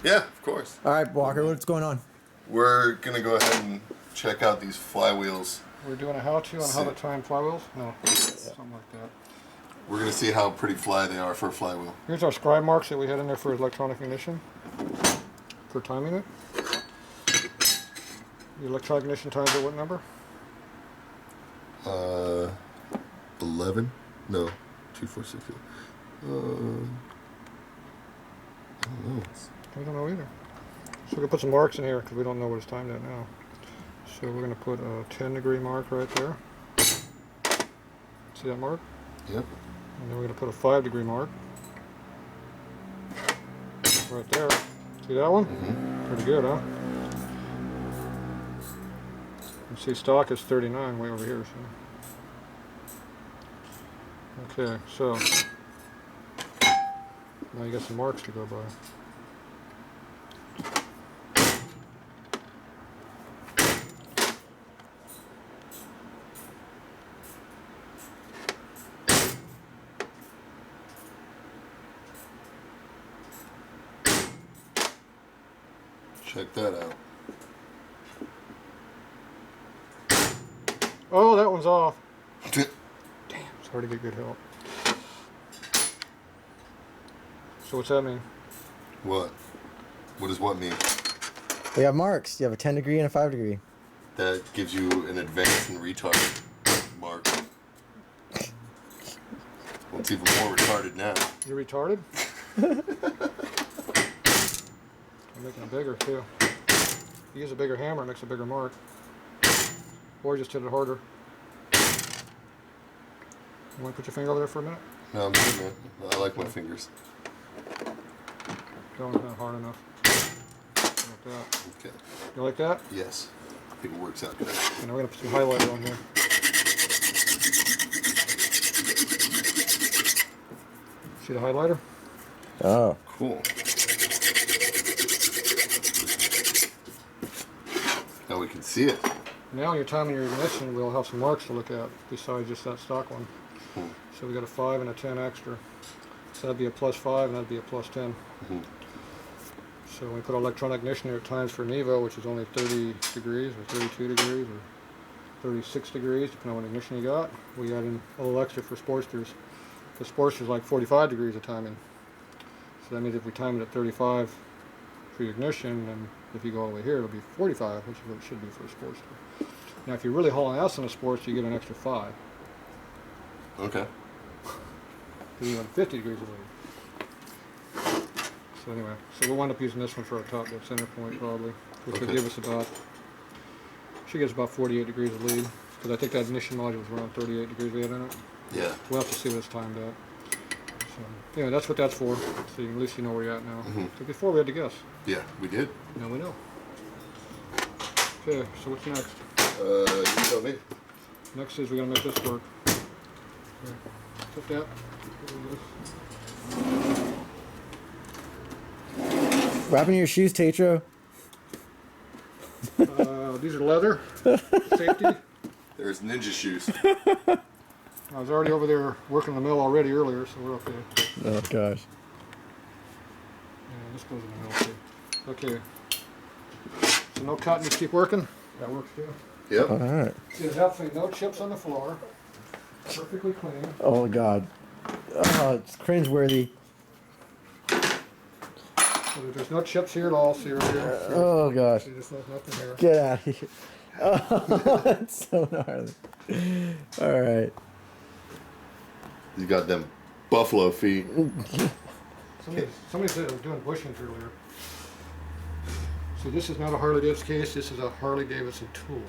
Yeah, of course. All right, Walker, what's going on? We're going to go ahead and check out these flywheels. We're doing a how-to on how to time flywheels? No, something like that. We're going to see how pretty fly they are for a flywheel. Here's our scribe marks that we had in there for electronic ignition, for timing it. The electronic ignition times at what number? 11? No, 2, 4, 6. I don't know. We don't know either. So we're going to put some marks in here because we don't know what it's timed at now. So we're going to put a 10-degree mark right there. See that mark? Yep. And then we're going to put a 5-degree mark. Right there. See that one? Mm-hmm. Pretty good, huh? You see stock is 39 way over here. So. Okay, so now you got some marks to go by. Check that out. Oh, that one's off. Damn, it's hard to get good help. So what's that mean? What? What does what mean? We have marks. You have a 10-degree and a 5-degree. That gives you an advanced and retarded mark. Well, it's even more retarded now. You're retarded? I'm making it bigger too. You use a bigger hammer, it makes a bigger mark. Or just hit it harder. You want to put your finger over there for a minute? No, I'm good, man. I like my fingers. That one's not hard enough. Like that. Okay. You like that? Yes. I think it works out good. And we're going to put some highlighter on here. See the highlighter? Oh. Cool. Now we can see it. Now when you're timing your ignition, we'll have some marks to look at besides just that stock one. So we got a 5 and a 10 extra. So that'd be a +5 and that'd be a +10. So when we put electronic ignition here at times for an Evo, which is only 30 degrees or 32 degrees or 36 degrees, depending on what ignition you got, we add in a little extra for Sportsters. Because Sportster's like 45 degrees of timing. So that means if we time it at 35 for your ignition, then if you go all the way here, it'll be 45, which is what it should be for a Sportster. Now, if you're really hauling ass on a Sportster, you get an extra 5. Okay. Because you want 50 degrees of lead. So anyway, so we'll wind up using this one for our top dead center point probably, which will give us about, should give us about 48 degrees of lead. Because I think that ignition module was around 38 degrees we had in it. Yeah. We'll have to see what it's timed at. So anyway, that's what that's for. So at least you know where you're at now. So before we had to guess. Yeah, we did. Now we know. Okay, so what's next? You tell me. Next is we gotta make this work. Okay. Put that. What happened to your shoes, Tatro? These are leather. Safety. There's ninja shoes. I was already over there working the mill already earlier, so we're okay. Oh, gosh. Yeah, this goes in the mill too. Okay. So no cutting, just keep working. That works too. Yep. All right. See, there's absolutely no chips on the floor. Perfectly clean. Oh, God. Oh, it's cringeworthy. So there's no chips here at all. See right here. Oh, gosh. See, there's nothing here. Get out of here. Oh, that's so gnarly. All right. You got them buffalo feet. Somebody said I was doing bushings earlier. So this is not a Harley Davidson case. This is a Harley Davidson tool.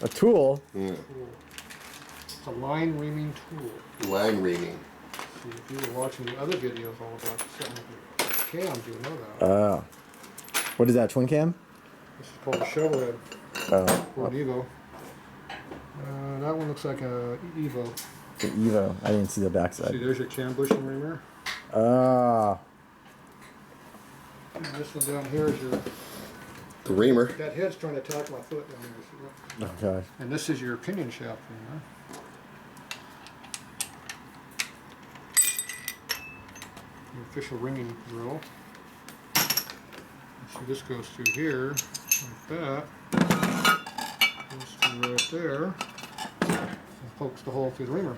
A tool? Yeah. It's a line reaming tool. Line reaming. See, if you were watching the other videos all about setting up your cams, you would know that. Oh. What is that, twin cam? This is called a shovel head, Oh. or an Evo. That one looks like a Evo. The Evo. I didn't see the See, backside. there's your cam bushing reamer. Ah. And this one down here is your... The reamer. That head's trying to attack my foot down there. See that? Oh, gosh. And this is your pinion shaft reamer. Your official ringing drill. So this goes through here, like that. Goes through right there, and pokes the hole through the reamer.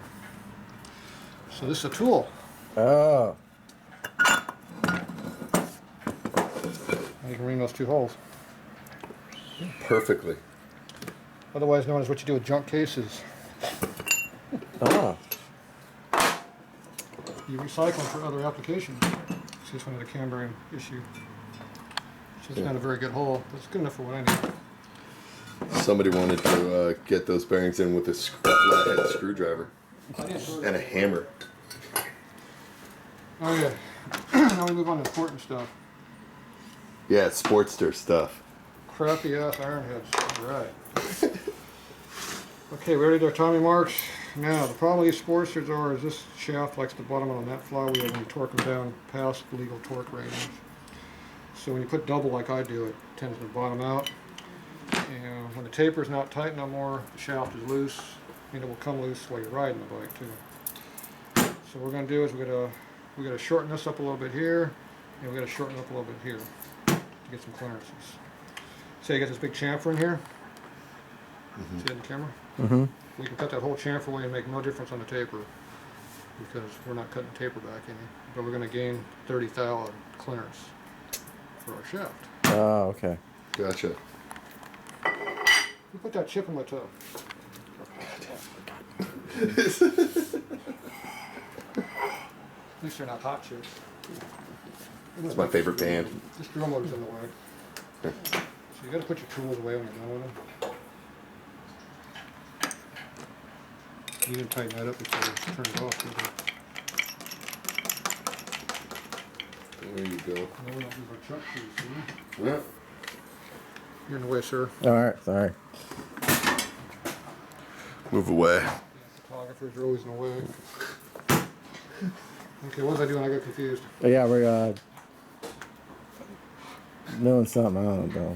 So this is a tool. Oh. And you can ring those 2 holes. Perfectly. Otherwise known as what you do with junk cases. Oh. You recycle them for other applications. See, this one had a cam-bearing issue. So it's not a very good hole, but it's good enough for what I need. Somebody wanted to get those bearings in with a flathead screwdriver and a hammer. Oh yeah. Now we move on to important stuff. Yeah, Sportster stuff. Crappy ass ironheads. Alright. Okay, we already did our timing marks. Now, the problem with these Sportsters is this shaft likes the bottom of the net flywheel when you torque them down past legal torque ratings. So when you put double like I do, it tends to bottom out. And when the taper is not tight no more, the shaft is loose, and it will come loose while you're riding the bike too. So what we're going to do is we're going to shorten this up a little bit here, and we're going to shorten up a little bit here to get some clearances. So you got this big chamfer in here. See it in the camera? Mm-hmm. We can cut that whole chamfer away and make no difference on the taper because we're not cutting the taper back any. But we're going to gain 30 thou clearance for our shaft. Oh, okay. Gotcha. You put that chip in my toe. At least they're not hot chips. It's my favorite band. This drill motor's in the way. So you got to put your tools away when you're done with them. You didn't tighten that up before you turn it off, did you? There you go. No, we don't use our chuck shoes, see? Yeah. You're in the way, sir. Alright, sorry. Move away. Yeah, photographers are always in the way. Okay, what was I doing? I got confused. But yeah, we're doing something, I don't know.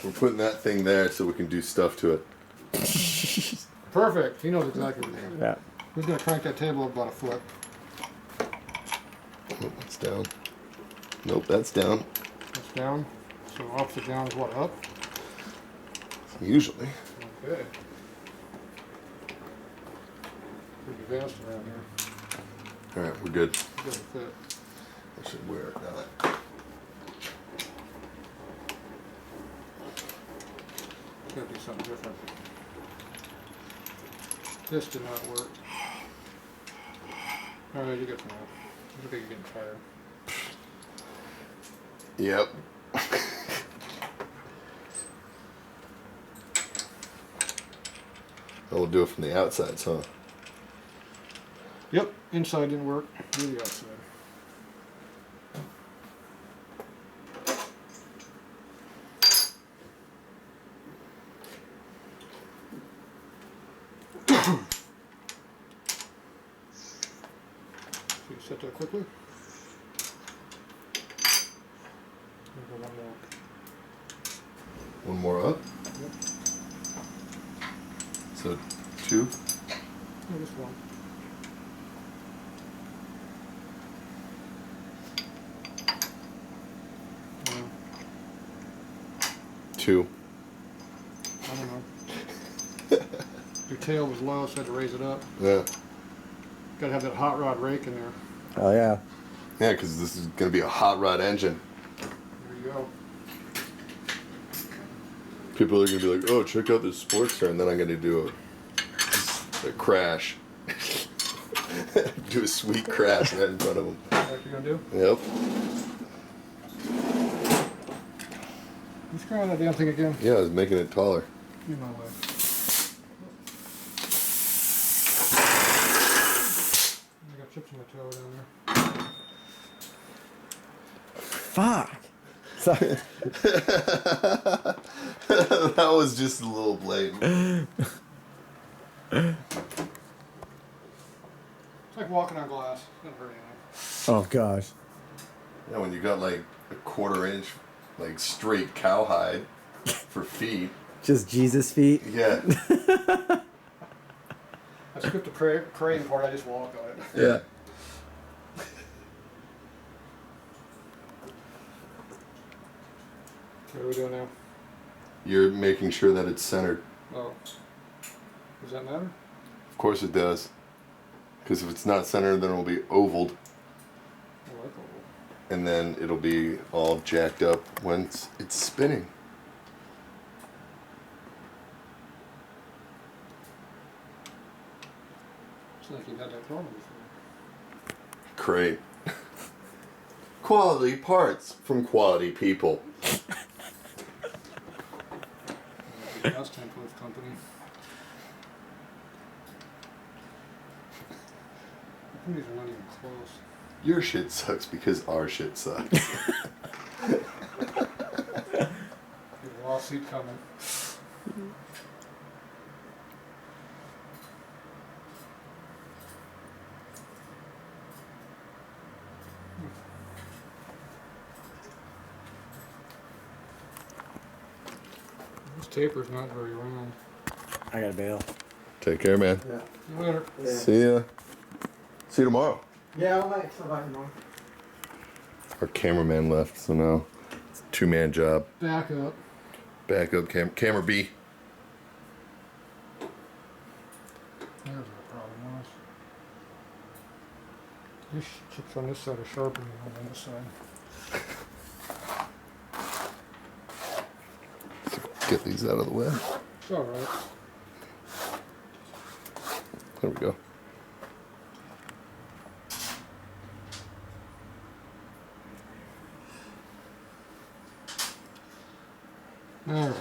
We're putting that thing there so we can do stuff to it. Perfect. He knows exactly what he's doing. Yeah. He's going to crank that table up about a foot. Oh, that's down. Nope, that's down. That's down. So opposite down is what, up? Usually. Okay. Pretty advanced around here. Alright, we're good. Good fit. I should wear it now. Gotta do something different. This did not work. Alright, you get from that. Look like you're getting tired. Yep. I'll do it from the outside, huh? Yep, inside didn't work. Do the outside. So you set that quickly. Go one more. One more up. Yep. So, 2. No, just one. Yeah, 2. I don't know. Your tail was low, so I had to raise it up. Yeah. Gotta have that hot rod rake in there. Oh yeah. Yeah, because this is going to be a hot rod engine. There you go. People are going to be like, oh, check out this Sportster, and then I'm going to do a crash. Do a sweet crash right in front of them. That's what you're gonna do? Yep. Let's try that damn thing again. Yeah, I was making it taller. Get my way. I got chips in my toe down there. Fuck. Sorry. That was just a little blatant. It's like walking on glass. Doesn't hurt anything. Oh gosh. Yeah, when you got like a 1/4 inch, like straight cowhide for feet. Just Jesus feet. Yeah. I skipped the praying part. I just walk on it. Yeah. What are we doing now? You're making sure that it's centered. Oh. Does that matter? Of course it does. Because if it's not centered, then it'll be ovaled. I like oval. And then it'll be all jacked up when it's spinning. It's like you've had that problem before. Great. Quality parts from quality people. That's template company. These are not even close. Your shit sucks because our shit sucks. There's a lawsuit coming. This taper's not very round. I gotta bail. Take care, man. See you later. Yeah. See ya. See you tomorrow. Yeah, I'll make somebody more. Our cameraman left, so now it's a two-man job. Back up. Backup camera B. There's what the problem was. These chips on this side are sharper than the one on this side. Get these out of the way. It's alright. There we go. Alright.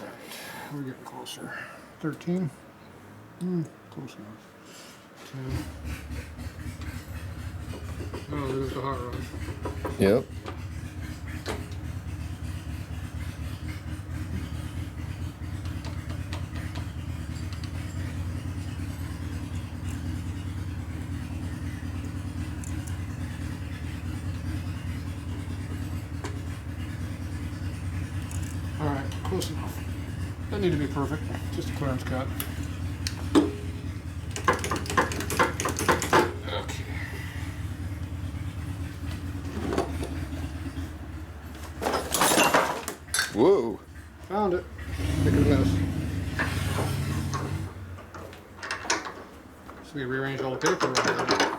We're getting closer. 13? Close enough. 10. Oh, there's the hot rod. Yep. Alright, close enough. Doesn't need to be perfect, just a clearance cut. Okay. Whoa. Found it. Pick of this. So we rearranged all the paper around there.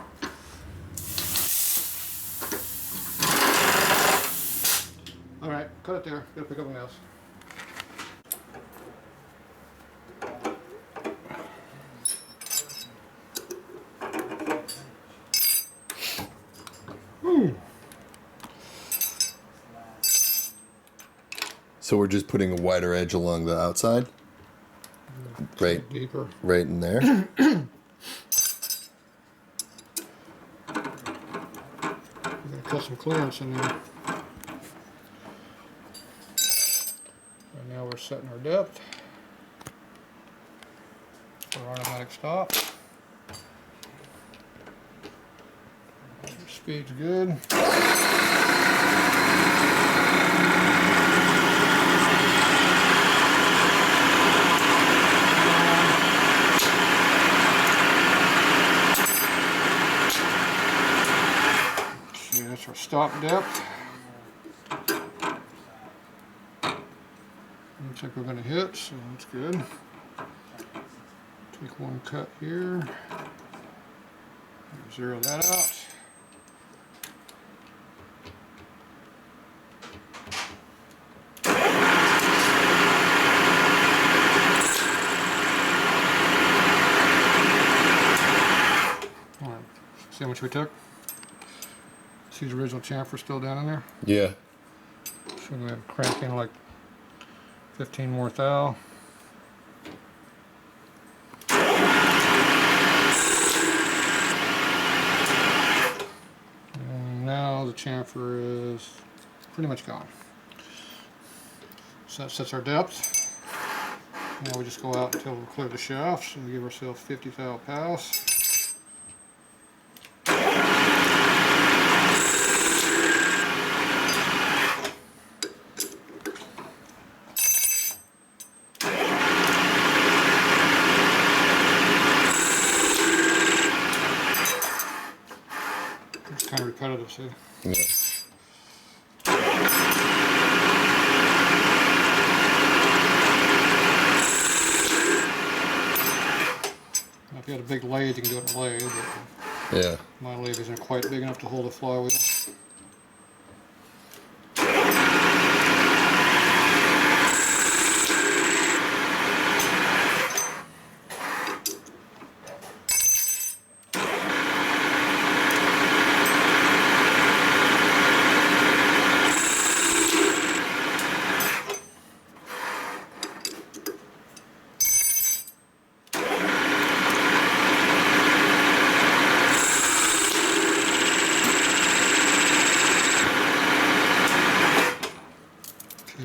Alright, cut it there. Gotta pick up a mess. So we're just putting a wider edge along the outside? Right, Deeper. right in there. We're gonna cut some clearance in there. And now we're setting our depth for our automatic stop. Speed's good. Okay, that's our stop depth. Looks like we're going to hit, so that's good. Take one cut here. Zero that out. Alright, see how much we took? See the original chamfer still down in there? Yeah. So we're going to crank in like 15 more thou. And now the chamfer is pretty much gone. So that sets our depth. Now we just go out until we clear the shaft. So we give ourselves 50 thou pass. It's kind of repetitive, see? Yeah. got a big lathe, you can do it in a lathe, but Yeah. my lathe isn't quite big enough to hold a flywheel.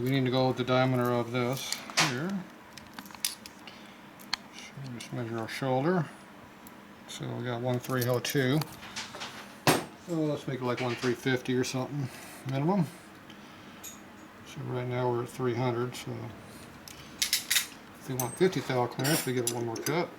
We need to go with the diameter of this here. So we just measure our shoulder. So we got 1302. Oh, let's make it like 1350 or something minimum. So right now we're at 300. So if we want 50 thou clearance, we give it one more cut.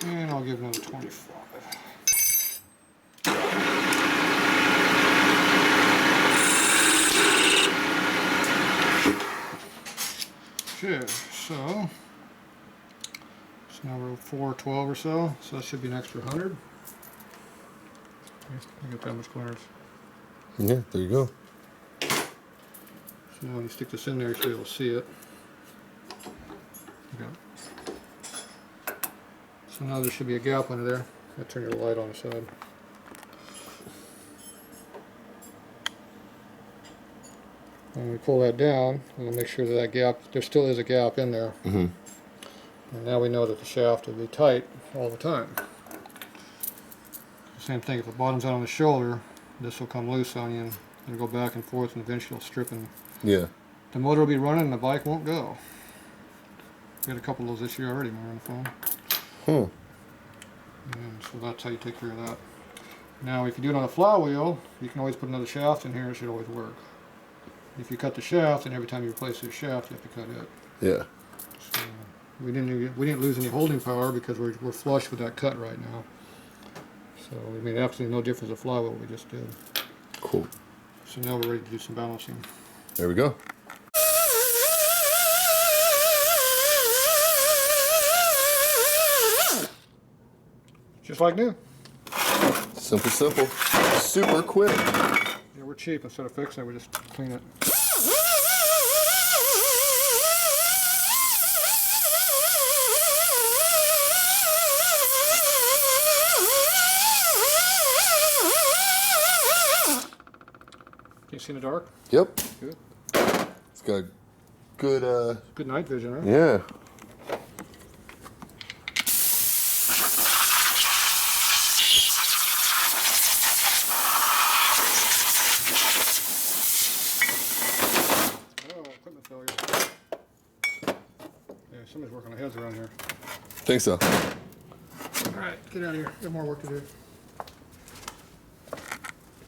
And I'll give another 25. Okay, so now we're at 412 or so, so that should be an extra 100. I get that much clearance. Yeah, there you go. So when you stick this in there, you should be able to see it. Okay. So now there should be a gap under there. I'll turn your light on the side. When we pull that down, we'll make sure that that gap, there still is a gap in there. Mm-hmm. And now we know that the shaft will be tight all the time. Same thing, if it bottoms out on the shoulder, this will come loose on you and it'll go back and forth and eventually it'll strip and Yeah. the motor will be running and the bike won't go. We had a couple of those this year already when we were on the phone. And so that's how you take care of that. Now if you do it on a flywheel, you can always put another shaft in here, it should always work. If you cut the shaft, and every time you replace the shaft, you have to cut it. Yeah. So we didn't lose any holding power because we're flush with that cut right now. So we made absolutely no difference of flywheel we just did. Cool. So now we're ready to do some balancing. There we go. Just like new. Simple, simple. Super quick. Yeah, we're cheap. Instead of fixing it, we just clean it. Can you see in the dark? Yep. Good. It's got good, Good night vision, right? yeah. Oh, equipment failure. Yeah, somebody's working on heads around here. Think so. All right, get out of here. Got more work to do.